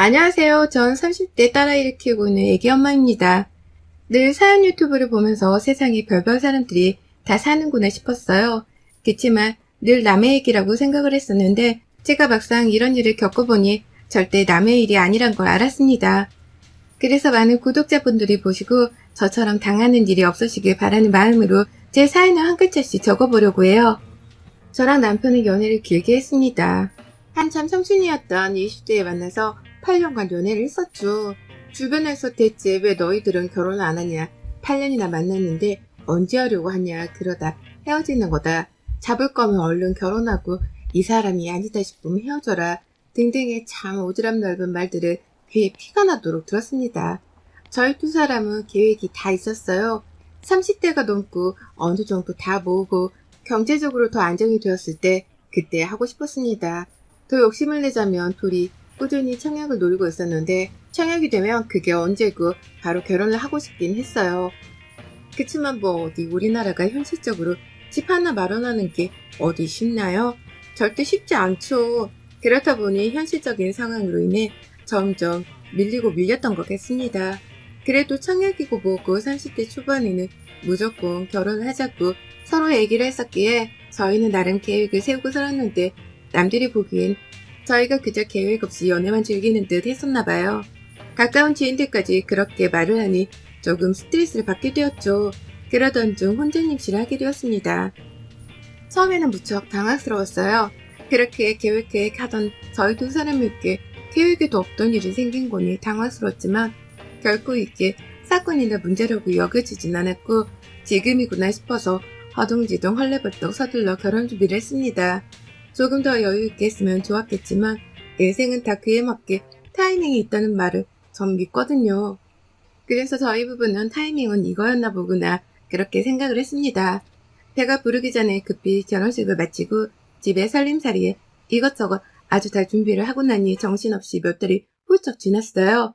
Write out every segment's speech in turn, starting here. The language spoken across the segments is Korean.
안녕하세요. 전 30대 딸아이를 키우고 있는 애기 엄마입니다. 늘 사연 유튜브를 보면서 세상에 별별 사람들이 다 사는구나 싶었어요. 그치만 늘 남의 얘기라고 생각을 했었는데 제가 막상 이런 일을 겪어보니 절대 남의 일이 아니란 걸 알았습니다. 그래서 많은 구독자분들이 보시고 저처럼 당하는 일이 없으시길 바라는 마음으로 제 사연을 한 글자씩 적어보려고 해요. 저랑 남편은 연애를 길게 했습니다. 한참 청춘이었던 20대에 만나서 8년간 연애를 했었죠. 주변에서 대체 왜 너희들은 결혼을 안 하냐, 8년이나 만났는데 언제 하려고 하냐, 그러다 헤어지는 거다, 잡을 거면 얼른 결혼하고 이 사람이 아니다 싶으면 헤어져라 등등의 참 오지랖 넓은 말들을 귀에 피가 나도록 들었습니다. 저희 두 사람은 계획이 다 있었어요. 30대가 넘고 어느 정도 다 모으고 경제적으로 더 안정이 되었을 때 그때 하고 싶었습니다. 더 욕심을 내자면 둘이 꾸준히 청약을 노리고 있었는데 청약이 되면 그게 언제고 바로 결혼을 하고 싶긴 했어요. 그치만 뭐 어디 우리나라가 현실적으로 집 하나 마련하는 게 어디 쉽나요? 절대 쉽지 않죠. 그렇다 보니 현실적인 상황으로 인해 점점 밀리고 밀렸던 것 같습니다. 그래도 청약이고 뭐고 30대 초반에는 무조건 결혼을 하자고 서로 얘기를 했었기에 저희는 나름 계획을 세우고 살았는데 남들이 보기엔 저희가 그저 계획 없이 연애만 즐기는 듯 했었나봐요. 가까운 지인들까지 그렇게 말을 하니 조금 스트레스를 받게 되었죠. 그러던 중 혼전 임신을 하게 되었습니다. 처음에는 무척 당황스러웠어요. 그렇게 계획하던 저희 두 사람에게 계획에도 없던 일이 생긴 거니 당황스러웠지만 결코 이게 사건이나 문제라고 여겨지진 않았고 지금이구나 싶어서 허둥지둥 헐레벌떡 서둘러 결혼 준비를 했습니다. 조금 더 여유 있게 했으면 좋았겠지만 인생은 다 그에 맞게 타이밍이 있다는 말을 전 믿거든요. 그래서 저희 부부는 타이밍은 이거였나 보구나 그렇게 생각을 했습니다. 배가 부르기 전에 급히 결혼식을 마치고 집에 살림살이에 이것저것 아주 다 준비를 하고 나니 정신없이 몇 달이 훌쩍 지났어요.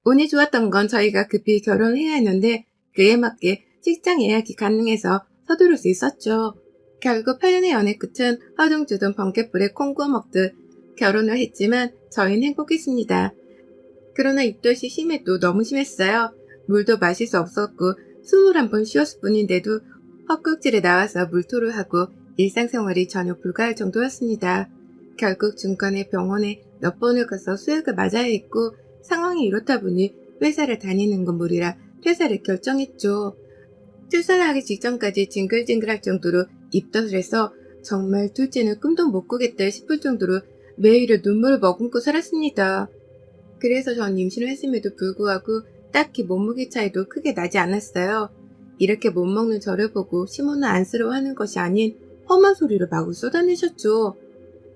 운이 좋았던 건 저희가 급히 결혼을 해야 했는데 그에 맞게 직장 예약이 가능해서 서두를 수 있었죠. 결국 8년의 연애 끝은 허둥지둥 번갯불에 콩 구워 먹듯 결혼을 했지만 저희는 행복했습니다. 그러나 입덧이 심해도 너무 심했어요. 물도 마실 수 없었고 21번 쉬었을 뿐인데도 헛구역질에 나와서 물토를 하고 일상생활이 전혀 불가할 정도였습니다. 결국 중간에 병원에 몇 번을 가서 수액을 맞아야 했고 상황이 이렇다 보니 회사를 다니는 건 무리라 퇴사를 결정했죠. 출산을 하기 직전까지 징글징글할 정도로 입덧을 해서 정말 둘째는 꿈도 못 꾸겠다 싶을 정도로 매일을 눈물을 머금고 살았습니다. 그래서 전 임신을 했음에도 불구하고 딱히 몸무게 차이도 크게 나지 않았어요. 이렇게 못 먹는 저를 보고 시모는 안쓰러워하는 것이 아닌 험한 소리를 마구 쏟아내셨죠.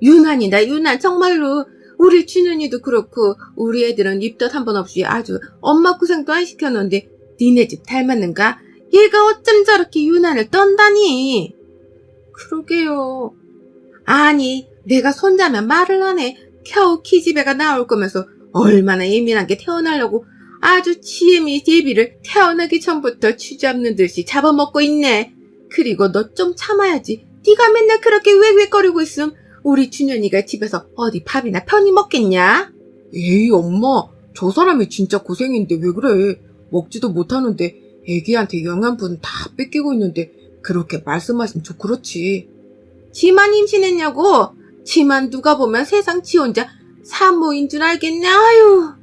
유난이다 유난 정말로. 우리 춘현이도 그렇고 우리 애들은 입덧 한 번 없이 아주 엄마 고생도 안 시켰는데 니네 집 닮았는가? 얘가 어쩜 저렇게 유난을 떤다니. 그러게요. 아니 내가 손자면 말을 하네. 겨우 키즈배가 나올 거면서 얼마나 예민하게 태어나려고 아주 지혜미 제비를 태어나기 전부터 쥐잡는 듯이 잡아먹고 있네. 그리고 너 좀 참아야지. 네가 맨날 그렇게 웩웩거리고 있음 우리 준현이가 집에서 어디 밥이나 편히 먹겠냐? 에이, 엄마, 저 사람이 진짜 고생인데 왜 그래? 먹지도 못하는데 애기한테 영양분 다 뺏기고 있는데 그렇게 말씀하시면 좀 그렇지. 지만 임신했냐고? 지만 누가 보면 세상 지 혼자 산모인 줄 알겠냐? 아유.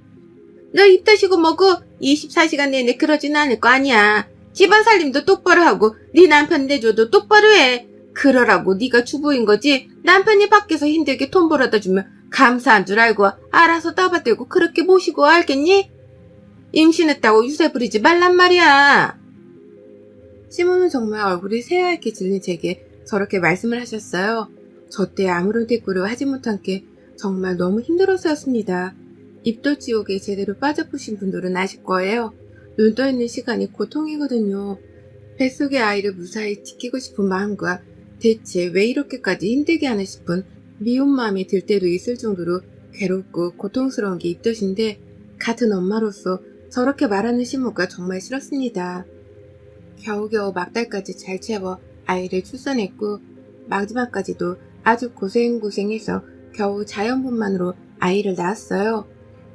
너 입 다시고 뭐고 24시간 내내 그러진 않을 거 아니야. 집안 살림도 똑바로 하고 네 남편 내줘도 똑바로 해. 그러라고 네가 주부인 거지. 남편이 밖에서 힘들게 돈 벌어다 주면 감사한 줄 알고 알아서 떠받들고 그렇게 모시고 알겠니? 임신했다고 유세 부리지 말란 말이야. 시몬은 정말 얼굴이 새하얗게 질린 제게 저렇게 말씀을 하셨어요. 저 때 아무런 대꾸를 하지 못한 게 정말 너무 힘들어서였습니다. 입덧 지옥에 제대로 빠져보신 분들은 아실 거예요. 눈 떠있는 시간이 고통이거든요. 뱃속의 아이를 무사히 지키고 싶은 마음과 대체 왜 이렇게까지 힘들게 하나 싶은 미운 마음이 들 때도 있을 정도로 괴롭고 고통스러운 게 입덧인데 같은 엄마로서 저렇게 말하는 시모가 정말 싫었습니다. 겨우겨우 막달까지 잘 채워 아이를 출산했고 마지막까지도 아주 고생해서 겨우 자연분만으로 아이를 낳았어요.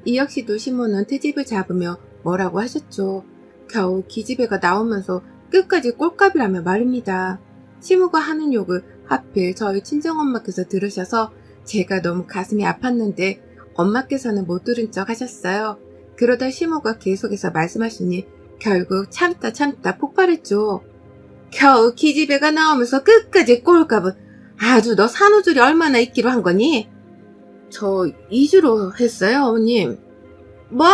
이 역시도 시모는 트집을 잡으며 뭐라고 하셨죠. 겨우 기집애가 나오면서 끝까지 꼴값이라며 말입니다. 시모가 하는 욕을 하필 저희 친정엄마께서 들으셔서 제가 너무 가슴이 아팠는데 엄마께서는 못 들은 척 하셨어요. 그러다 시모가 계속해서 말씀하시니 결국 참다 폭발했죠. 겨우 기집애가 나오면서 끝까지 꼴값은 아주 너 산후조리 얼마나 있기로 한 거니? 저 2주로 했어요, 어머님. 뭐?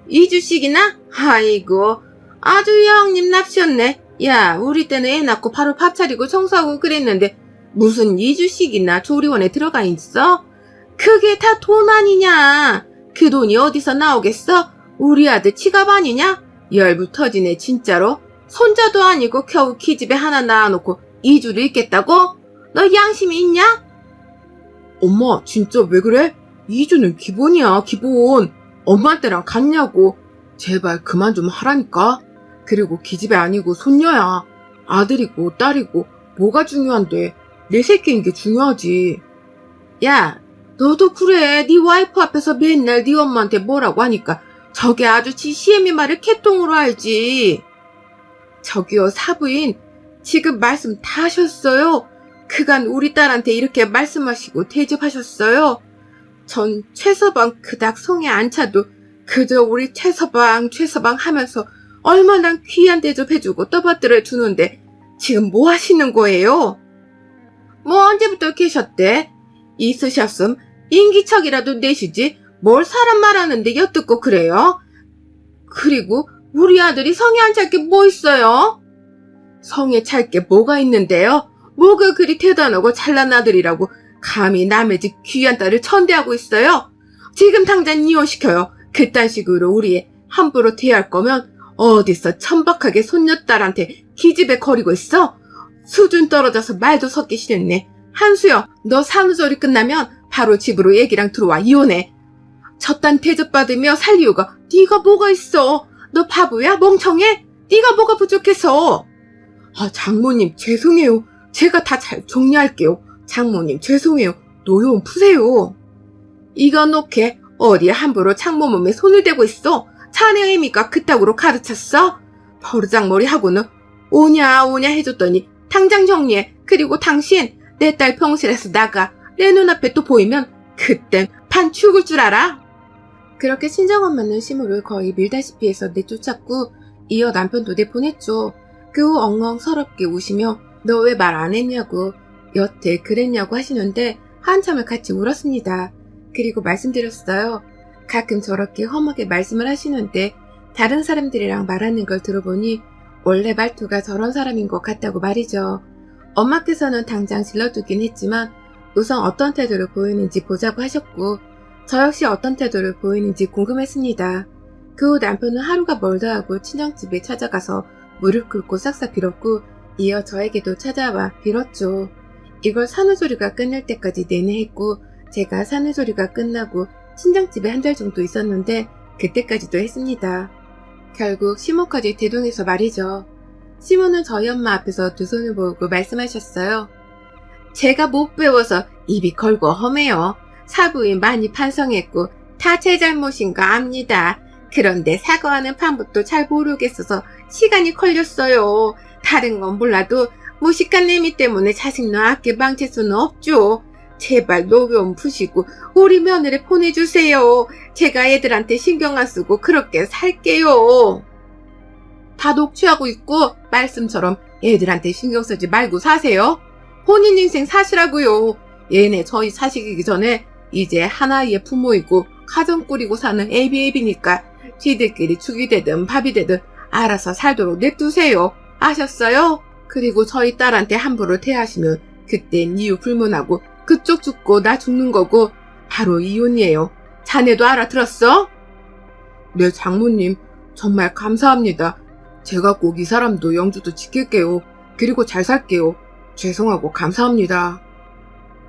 2주씩이나? 아이고, 아주 형님 납시였네. 야, 우리 때는 애 낳고 바로 밥 차리고 청소하고 그랬는데 무슨 2주씩이나 조리원에 들어가 있어? 그게 다 돈 아니냐? 그 돈이 어디서 나오겠어? 우리 아들 치갑 아니냐? 열부 터지네 진짜로. 손자도 아니고 겨우 기집애 하나 낳아놓고 2주를 있겠다고? 너 양심이 있냐? 엄마, 진짜 왜 그래? 2주는 기본이야, 기본. 엄마한테랑 같냐고. 제발 그만 좀 하라니까. 그리고 기집애 아니고 손녀야. 아들이고 딸이고 뭐가 중요한데. 내 새끼인 게 중요하지. 야, 너도 그래. 네 와이프 앞에서 맨날 네 엄마한테 뭐라고 하니까 저게 아주 지 시애미 말을 개똥으로 알지. 저기요, 사부인. 지금 말씀 다 하셨어요. 그간 우리 딸한테 이렇게 말씀하시고 대접하셨어요. 전 최서방 그닥 성에 안 차도 그저 우리 최서방 하면서 얼마나 귀한 대접해주고 떠받들어 주는데 지금 뭐 하시는 거예요? 뭐 언제부터 계셨대? 있으셨음 인기척이라도 내시지 뭘 사람 말하는데 엿듣고 그래요? 그리고 우리 아들이 성에 안 찰 게 뭐 있어요? 성에 찰 게 뭐가 있는데요? 뭐가 그리 대단하고 잘난 아들이라고 감히 남의 집 귀한 딸을 천대하고 있어요? 지금 당장 이혼시켜요. 그딴 식으로 우리 함부로 대할 거면 어디서 천박하게 손녀딸한테 기집애 거리고 있어? 수준 떨어져서 말도 섞기 싫네. 한수여, 너 산후조리 끝나면 바로 집으로 애기랑 들어와 이혼해. 저딴 대접받으며 살 이유가 네가 뭐가 있어? 너 바보야? 멍청해? 네가 뭐가 부족해서? 아, 장모님, 죄송해요. 제가 다 잘 정리할게요. 장모님, 죄송해요. 노여움 푸세요. 이거 놓게 어디에 함부로 장모 몸에 손을 대고 있어? 자네 애미가 그따구로 가르쳤어? 버르장머리하고는 오냐 해줬더니 당장 정리해. 그리고 당신 내 딸 병실에서 나가. 내 눈앞에 또 보이면 그땐 반 죽을 줄 알아? 그렇게 친정엄마는 시모를 거의 밀다시피 해서 내쫓았고 이어 남편도 내보냈죠. 그 후 엉엉 서럽게 우시며 너 왜 말 안 했냐고 여태 그랬냐고 하시는데 한참을 같이 울었습니다. 그리고 말씀드렸어요. 가끔 저렇게 험하게 말씀을 하시는데 다른 사람들이랑 말하는 걸 들어보니 원래 말투가 저런 사람인 것 같다고 말이죠. 엄마께서는 당장 질러두긴 했지만 우선 어떤 태도를 보이는지 보자고 하셨고 저 역시 어떤 태도를 보이는지 궁금했습니다. 그 후 남편은 하루가 멀다 하고 친정집에 찾아가서 무릎 꿇고 싹싹 빌었고 이어 저에게도 찾아와 빌었죠. 이걸 산후조리가 끝날 때까지 내내 했고 제가 산후조리가 끝나고 친정집에 한 달 정도 있었는데 그때까지도 했습니다. 결국 시모까지 대동해서 말이죠. 시모는 저희 엄마 앞에서 두 손을 모으고 말씀하셨어요. 제가 못 배워서 입이 걸고 험해요. 사부인 많이 반성했고 다 제 잘못인 거 압니다. 그런데 사과하는 방법도 잘 모르겠어서 시간이 걸렸어요. 다른 건 몰라도 무식한 내미 때문에 자식 낳았게 망칠 수는 없죠. 제발 노여움 푸시고 우리 며느리 보내주세요. 제가 애들한테 신경 안 쓰고 그렇게 살게요. 다 녹취하고 있고 말씀처럼 애들한테 신경 쓰지 말고 사세요. 본인 인생 사시라고요. 얘네 저희 사시기 전에 이제 하나의 부모이고 가정 꾸리고 사는 애비애비니까 지들끼리 죽이 되든 밥이 되든 알아서 살도록 냅두세요. 아셨어요? 그리고 저희 딸한테 함부로 대하시면 그땐 이유 불문하고 그쪽 죽고 나 죽는 거고 바로 이혼이에요. 자네도 알아들었어? 네, 장모님. 정말 감사합니다. 제가 꼭 이 사람도 영주도 지킬게요. 그리고 잘 살게요. 죄송하고 감사합니다.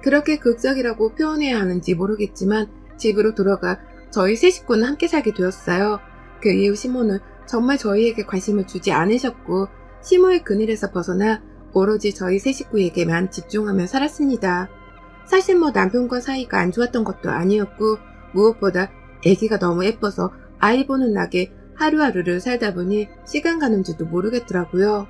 그렇게 극적이라고 표현해야 하는지 모르겠지만 집으로 돌아가 저희 세 식구는 함께 살게 되었어요. 그 이후 시모는 정말 저희에게 관심을 주지 않으셨고 시모의 그늘에서 벗어나 오로지 저희 세 식구에게만 집중하며 살았습니다. 사실 남편과 사이가 안 좋았던 것도 아니었고 무엇보다 애기가 너무 예뻐서 아이 보는 낙에 하루하루를 살다 보니 시간 가는 줄도 모르겠더라고요.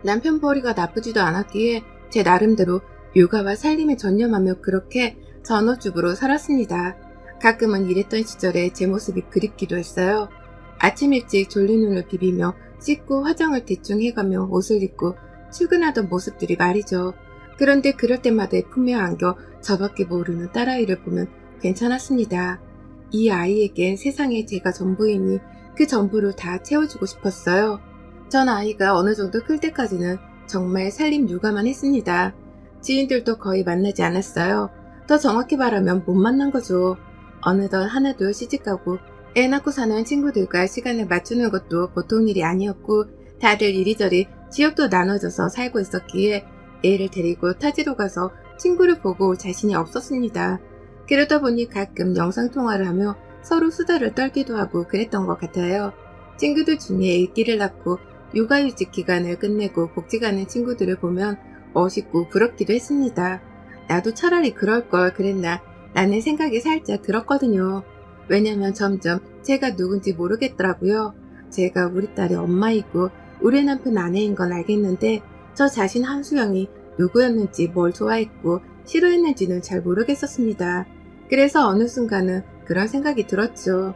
남편 벌이가 나쁘지도 않았기에 제 나름대로 육아와 살림에 전념하며 그렇게 전업주부로 살았습니다. 가끔은 일했던 시절에 제 모습이 그립기도 했어요. 아침 일찍 졸린 눈을 비비며 씻고 화장을 대충 해가며 옷을 입고 출근하던 모습들이 말이죠. 그런데 그럴 때마다 품에 안겨 저밖에 모르는 딸아이를 보면 괜찮았습니다. 이 아이에겐 세상에 제가 전부이니 그 전부를 다 채워주고 싶었어요. 전 아이가 어느 정도 클 때까지는 정말 살림 육아만 했습니다. 지인들도 거의 만나지 않았어요. 더 정확히 말하면 못 만난 거죠. 어느덧 하나둘 시집가고 애 낳고 사는 친구들과 시간을 맞추는 것도 보통 일이 아니었고 다들 이리저리 지역도 나눠져서 살고 있었기에 애를 데리고 타지로 가서 친구를 보고 올 자신이 없었습니다. 그러다 보니 가끔 영상통화를 하며 서로 수다를 떨기도 하고 그랬던 것 같아요. 친구들 중에 애기를 낳고 육아휴직 기간을 끝내고 복지 가는 친구들을 보면 멋있고 부럽기도 했습니다. 나도 차라리 그럴 걸 그랬나 라는 생각이 살짝 들었거든요. 왜냐면 점점 제가 누군지 모르겠더라고요. 제가 우리 딸의 엄마이고 우리 남편 아내인 건 알겠는데 저 자신 한수영이 누구였는지 뭘 좋아했고 싫어했는지는 잘 모르겠었습니다. 그래서 어느 순간은 그런 생각이 들었죠.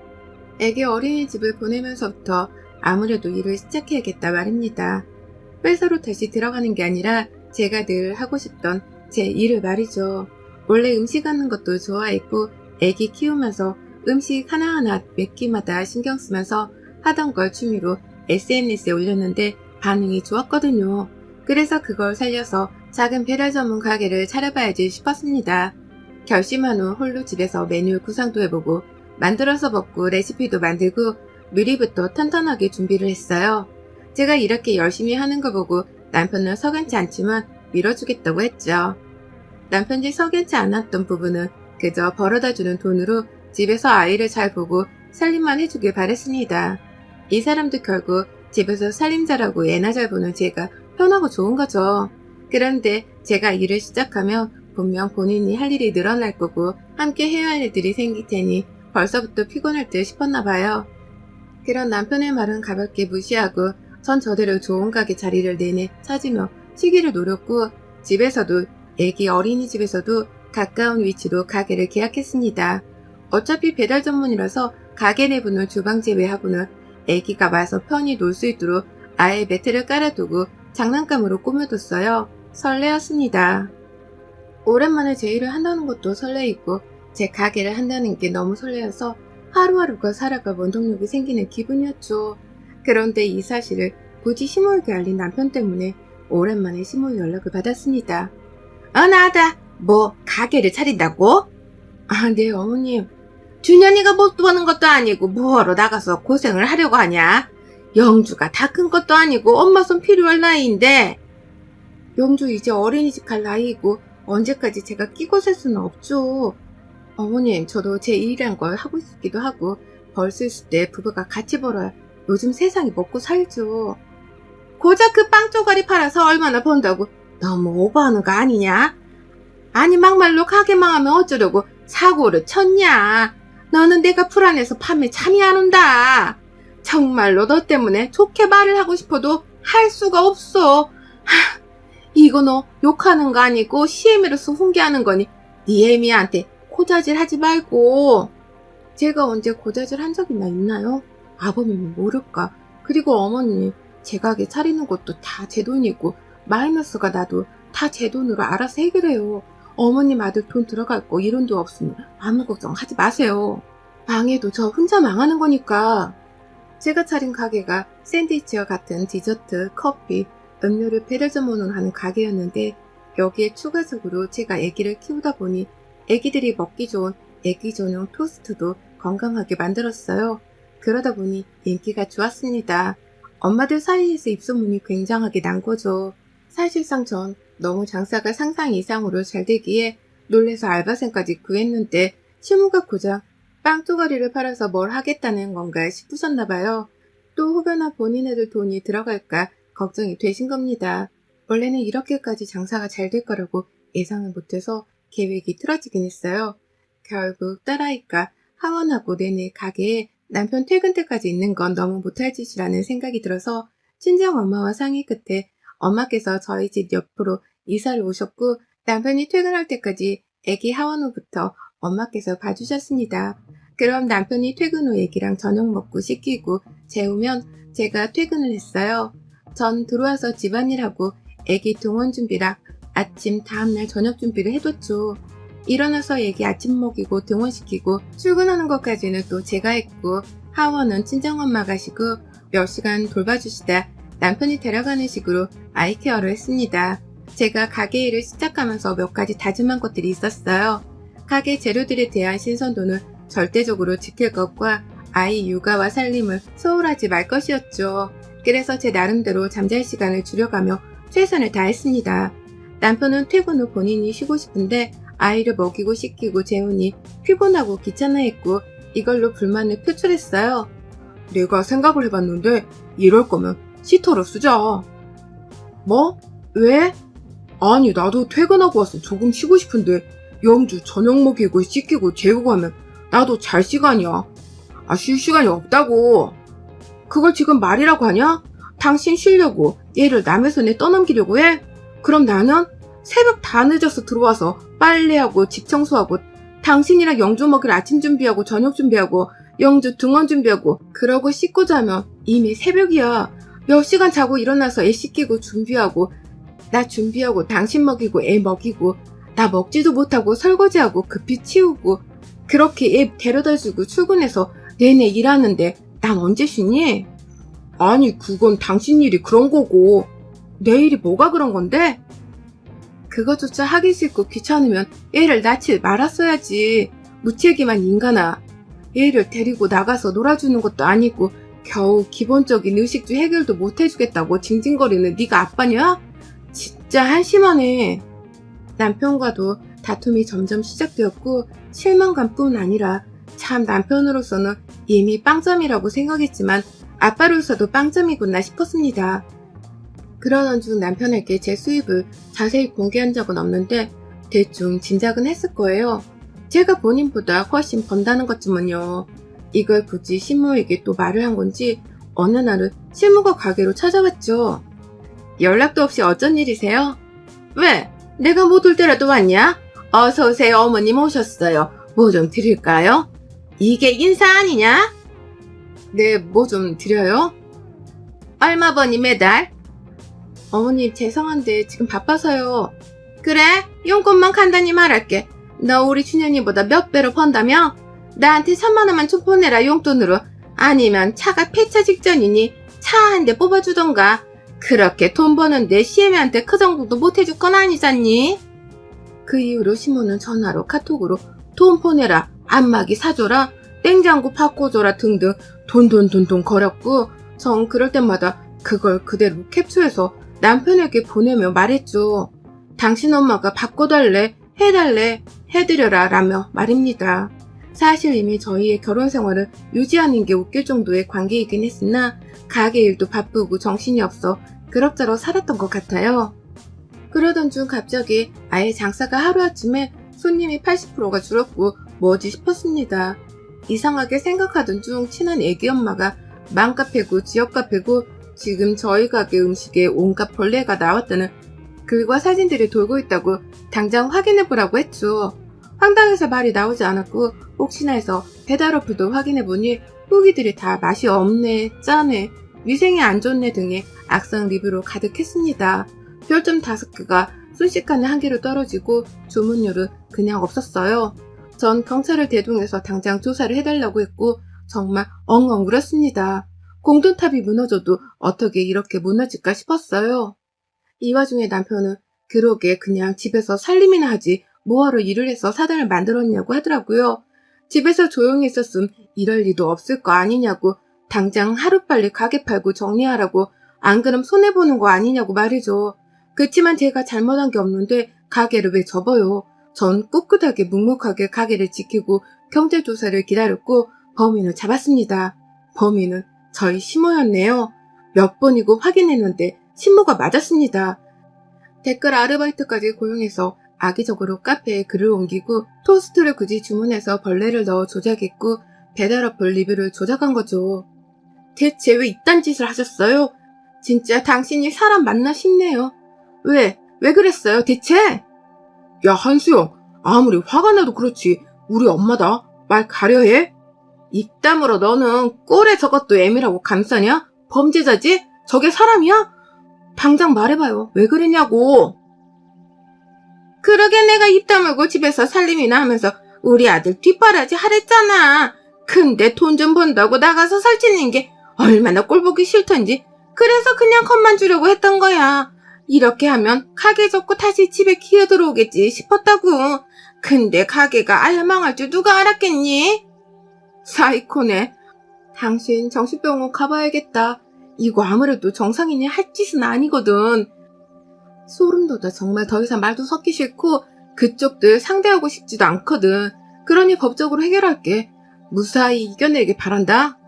애기 어린이집을 보내면서부터 아무래도 일을 시작해야겠다 말입니다. 회사로 다시 들어가는 게 아니라 제가 늘 하고 싶던 제 일을 말이죠. 원래 음식하는 것도 좋아했고 애기 키우면서 음식 하나하나 몇 끼마다 신경 쓰면서 하던 걸 취미로 SNS에 올렸는데 반응이 좋았거든요. 그래서 그걸 살려서 작은 배달 전문 가게를 차려봐야지 싶었습니다. 결심한 후 홀로 집에서 메뉴 구상도 해보고 만들어서 먹고 레시피도 만들고 미리부터 탄탄하게 준비를 했어요. 제가 이렇게 열심히 하는 거 보고 남편은 석연치 않지만 밀어주겠다고 했죠. 남편이 석연치 않았던 부분은 그저 벌어다주는 돈으로 집에서 아이를 잘 보고 살림만 해주길 바랬습니다. 이 사람도 결국 집에서 살림 잘하고 애나 잘 보는 제가 편하고 좋은 거죠. 그런데 제가 일을 시작하면 분명 본인이 할 일이 늘어날 거고 함께 해야 할 일들이 생길 테니 벌써부터 피곤할 듯 싶었나 봐요. 그런 남편의 말은 가볍게 무시하고 전 저대로 좋은 가게 자리를 내내 찾으며 쉬기를 노렸고 집에서도 애기 어린이집에서도 가까운 위치로 가게를 계약했습니다. 어차피 배달 전문이라서 가게 내부는 주방 제외하고는 애기가 와서 편히 놀 수 있도록 아예 매트를 깔아두고 장난감으로 꾸며뒀어요. 설레었습니다. 오랜만에 제 일을 한다는 것도 설레이고 제 가게를 한다는 게 너무 설레어서 하루하루가 살아갈 원동력이 생기는 기분이었죠. 그런데 이 사실을 굳이 시모에게 알린 남편 때문에 오랜만에 시모의 연락을 받았습니다. 나다. 뭐 가게를 차린다고? 네 어머님. 준현이가 못 보는 것도 아니고 뭐하러 나가서 고생을 하려고 하냐? 영주가 다 큰 것도 아니고 엄마 손 필요할 나이인데. 영주 이제 어린이집 갈 나이이고 언제까지 제가 끼고 살 수는 없죠. 어머님 저도 제 일이란 걸 하고 싶기도 하고 벌 수 있을 때 부부가 같이 벌어야 요즘 세상이 먹고 살죠. 고작 그 빵 쪼가리 팔아서 얼마나 번다고 너무 오버하는 거 아니냐? 아니 막말로 가게 망하면 어쩌려고 사고를 쳤냐? 너는 내가 불안해서 밤에 잠이 안 온다. 정말로 너 때문에 좋게 말을 하고 싶어도 할 수가 없어. 이거 너 욕하는 거 아니고 CM으로서 훈계하는 거니 네 애미한테 고자질 하지 말고. 제가 언제 고자질 한 적이나 있나요? 아버님은 모를까. 그리고 어머니 제 가게 차리는 것도 다 제 돈이고 마이너스가 나도 다 제 돈으로 알아서 해결해요. 어머님 아들 돈 들어갈 거 이론도 없으니 아무 걱정하지 마세요. 망해도 저 혼자 망하는 거니까. 제가 차린 가게가 샌드위치와 같은 디저트, 커피, 음료를 배달 전문으로 하는 가게였는데 여기에 추가적으로 제가 아기를 키우다 보니 아기들이 먹기 좋은 아기 전용 토스트도 건강하게 만들었어요. 그러다 보니 인기가 좋았습니다. 엄마들 사이에서 입소문이 굉장하게 난 거죠. 사실상 전 너무 장사가 상상 이상으로 잘 되기에 놀래서 알바생까지 구했는데 시무가 고작 빵 쪼가리를 팔아서 뭘 하겠다는 건가 싶으셨나봐요. 또 혹여나 본인애들 돈이 들어갈까 걱정이 되신 겁니다. 원래는 이렇게까지 장사가 잘 될 거라고 예상을 못해서 계획이 틀어지긴 했어요. 결국 딸아이가 하원하고 내내 가게에 남편 퇴근 때까지 있는 건 너무 못할 짓이라는 생각이 들어서 친정엄마와 상의 끝에 엄마께서 저희 집 옆으로 이사를 오셨고 남편이 퇴근할 때까지 아기 하원 후부터 엄마께서 봐주셨습니다. 그럼 남편이 퇴근 후 아기랑 저녁 먹고 씻기고 재우면 제가 퇴근을 했어요. 전 들어와서 집안일하고 아기 등원 준비랑 아침 다음날 저녁 준비를 해뒀죠. 일어나서 아기 아침 먹이고 등원시키고 출근하는 것까지는 또 제가 했고 하원은 친정엄마 가시고 몇 시간 돌봐주시다 남편이 데려가는 식으로 아이케어를 했습니다. 제가 가게 일을 시작하면서 몇 가지 다짐한 것들이 있었어요. 가게 재료들에 대한 신선도는 절대적으로 지킬 것과 아이 육아와 살림을 소홀하지 말 것이었죠. 그래서 제 나름대로 잠잘 시간을 줄여가며 최선을 다했습니다. 남편은 퇴근 후 본인이 쉬고 싶은데 아이를 먹이고 씻기고 재우니 피곤하고 귀찮아했고 이걸로 불만을 표출했어요. 내가 생각을 해봤는데 이럴 거면 시터를 쓰자. 뭐? 왜? 아니 나도 퇴근하고 와서 조금 쉬고 싶은데 영주 저녁 먹이고 씻기고 재우고 하면 나도 잘 시간이야. 쉴 시간이 없다고. 그걸 지금 말이라고 하냐? 당신 쉬려고 얘를 남의 손에 떠넘기려고 해? 그럼 나는 새벽 다 늦어서 들어와서 빨래하고 집 청소하고 당신이랑 영주 먹일 아침 준비하고 저녁 준비하고 영주 등원 준비하고 그러고 씻고 자면 이미 새벽이야. 몇 시간 자고 일어나서 애 씻기고 준비하고 나 준비하고 당신 먹이고 애 먹이고 나 먹지도 못하고 설거지하고 급히 치우고 그렇게 애 데려다주고 출근해서 내내 일하는데 난 언제 쉬니? 아니 그건 당신 일이 그런 거고 내 일이 뭐가 그런 건데? 그것조차 하기 싫고 귀찮으면 애를 낳지 말았어야지. 무책임한 인간아. 애를 데리고 나가서 놀아주는 것도 아니고 겨우 기본적인 의식주 해결도 못해주겠다고 징징거리는 네가 아빠냐? 진짜 한심하네. 남편과도 다툼이 점점 시작되었고 실망감뿐 아니라 참 남편으로서는 이미 빵점이라고 생각했지만 아빠로서도 빵점이구나 싶었습니다. 그러던 중 남편에게 제 수입을 자세히 공개한 적은 없는데 대충 짐작은 했을 거예요. 제가 본인보다 훨씬 번다는 것쯤은요. 이걸 굳이 신모에게 또 말을 한 건지 어느 날은 신모가 가게로 찾아왔죠. 연락도 없이 어쩐 일이세요? 왜? 내가 못 올 때라도 왔냐? 어서오세요. 어머님 오셨어요. 뭐 좀 드릴까요? 이게 인사 아니냐? 네, 뭐 좀 드려요? 얼마 버니 매달? 어머님 죄송한데 지금 바빠서요. 그래? 용돈만 간단히 말할게. 너 우리 춘현이보다 몇 배로 번다며? 나한테 3만 원만 좀 보내라 용돈으로. 아니면 차가 폐차 직전이니 차 한 대 뽑아주던가. 그렇게 돈 버는데 시애미한테 그 정도도 못해줄 건 아니잖니? 그 이후로 시모는 전화로 카톡으로 돈 보내라, 안마기 사줘라, 냉장고 바꿔줘라 등등 돈돈돈돈 거렸고 전 그럴 때마다 그걸 그대로 캡처해서 남편에게 보내며 말했죠. 당신 엄마가 바꿔달래, 해달래, 해드려라 라며 말입니다. 사실 이미 저희의 결혼 생활을 유지하는 게 웃길 정도의 관계이긴 했으나 가게 일도 바쁘고 정신이 없어 그럭저럭 살았던 것 같아요. 그러던 중 갑자기 아예 장사가 하루아침에 손님이 80%가 줄었고 뭐지 싶었습니다. 이상하게 생각하던 중 친한 애기 엄마가 맘카페고 지역카페고 지금 저희 가게 음식에 온갖 벌레가 나왔다는 글과 사진들이 돌고 있다고 당장 확인해보라고 했죠. 황당해서 말이 나오지 않았고 혹시나 해서 배달 어플도 확인해보니 후기들이 다 맛이 없네, 짜네, 위생이 안 좋네 등의 악성 리뷰로 가득했습니다. 별점 5개가 순식간에 1개로 떨어지고 주문율은 그냥 없었어요. 전 경찰을 대동해서 당장 조사를 해달라고 했고 정말 엉엉 울었습니다. 공돈탑이 무너져도 어떻게 이렇게 무너질까 싶었어요. 이 와중에 남편은 그러게 그냥 집에서 살림이나 하지 뭐하러 일을 해서 사단을 만들었냐고 하더라고요. 집에서 조용히 있었음 이럴 리도 없을 거 아니냐고 당장 하루빨리 가게 팔고 정리하라고 안 그럼 손해보는 거 아니냐고 말이죠. 그치만 제가 잘못한 게 없는데 가게를 왜 접어요. 전 꿋꿋하게 묵묵하게 가게를 지키고 경제조사를 기다렸고 범인을 잡았습니다. 범인은 저희 시모였네요. 몇 번이고 확인했는데 신모가 맞았습니다. 댓글 아르바이트까지 고용해서 악의적으로 카페에 글을 옮기고 토스트를 굳이 주문해서 벌레를 넣어 조작했고 배달 어플 리뷰를 조작한 거죠. 대체 왜 이딴 짓을 하셨어요? 진짜 당신이 사람 맞나 싶네요. 왜 그랬어요 대체? 야, 한수영, 아무리 화가 나도 그렇지. 우리 엄마다. 말 가려해? 입 다물어. 너는 꼴에 저것도 애미라고 감싸냐? 범죄자지? 저게 사람이야? 당장 말해봐요. 왜 그랬냐고. 그러게 내가 입 다물고 집에서 살림이나 하면서 우리 아들 뒷바라지 하랬잖아. 근데 돈 좀 번다고 나가서 살찌는 게 얼마나 꼴보기 싫던지. 그래서 그냥 겁만 주려고 했던 거야. 이렇게 하면 가게 접고 다시 집에 기어들어오겠지 싶었다고. 근데 가게가 아예 망할 줄 누가 알았겠니? 사이코네. 당신 정신병원 가봐야겠다. 이거 아무래도 정상인이 할 짓은 아니거든. 소름 돋아. 정말 더 이상 말도 섞기 싫고 그쪽들 상대하고 싶지도 않거든. 그러니 법적으로 해결할게. 무사히 이겨내길 바란다.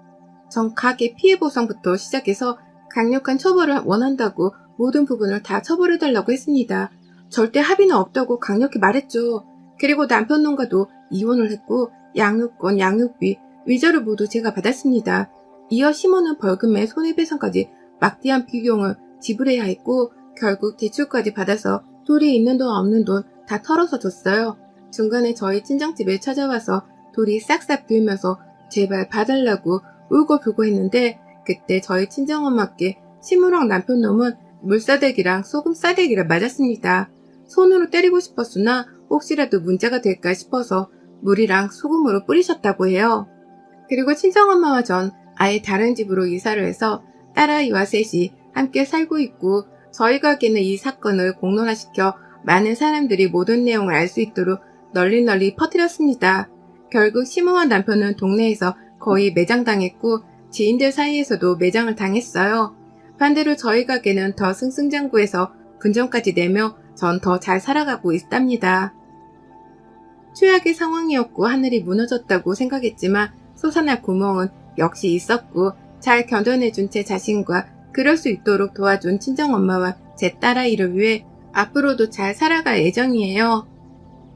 전 가게 피해 보상부터 시작해서 강력한 처벌을 원한다고 모든 부분을 다 처벌해달라고 했습니다. 절대 합의는 없다고 강력히 말했죠. 그리고 남편 농가도 이혼을 했고 양육권, 양육비, 위자료 모두 제가 받았습니다. 이어 시모는 벌금에 손해배상까지 막대한 비용을 지불해야 했고 결국 대출까지 받아서 둘이 있는 돈 없는 돈 다 털어서 줬어요. 중간에 저희 친정집에 찾아와서 둘이 싹싹 빌면서 제발 봐달라고 울고불고 했는데 그때 저희 친정엄마께 시무랑 남편 놈은 물사대기랑 소금 싸대기를 맞았습니다. 손으로 때리고 싶었으나 혹시라도 문제가 될까 싶어서 물이랑 소금으로 뿌리셨다고 해요. 그리고 친정엄마와 전 아예 다른 집으로 이사를 해서 딸아이와 셋이 함께 살고 있고 저희 가게는 이 사건을 공론화시켜 많은 사람들이 모든 내용을 알 수 있도록 널리 퍼뜨렸습니다. 결국 시모와 남편은 동네에서 거의 매장당했고 지인들 사이에서도 매장을 당했어요. 반대로 저희 가게는 더 승승장구해서 분점까지 내며 전 더 잘 살아가고 있답니다. 최악의 상황이었고 하늘이 무너졌다고 생각했지만 솟아날 구멍은 역시 있었고 잘 견뎌내준 제 자신과 그럴 수 있도록 도와준 친정엄마와 제 딸아이를 위해 앞으로도 잘 살아갈 예정이에요.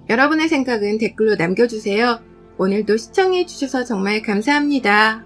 여러분의 생각은 댓글로 남겨주세요. 오늘도 시청해주셔서 정말 감사합니다.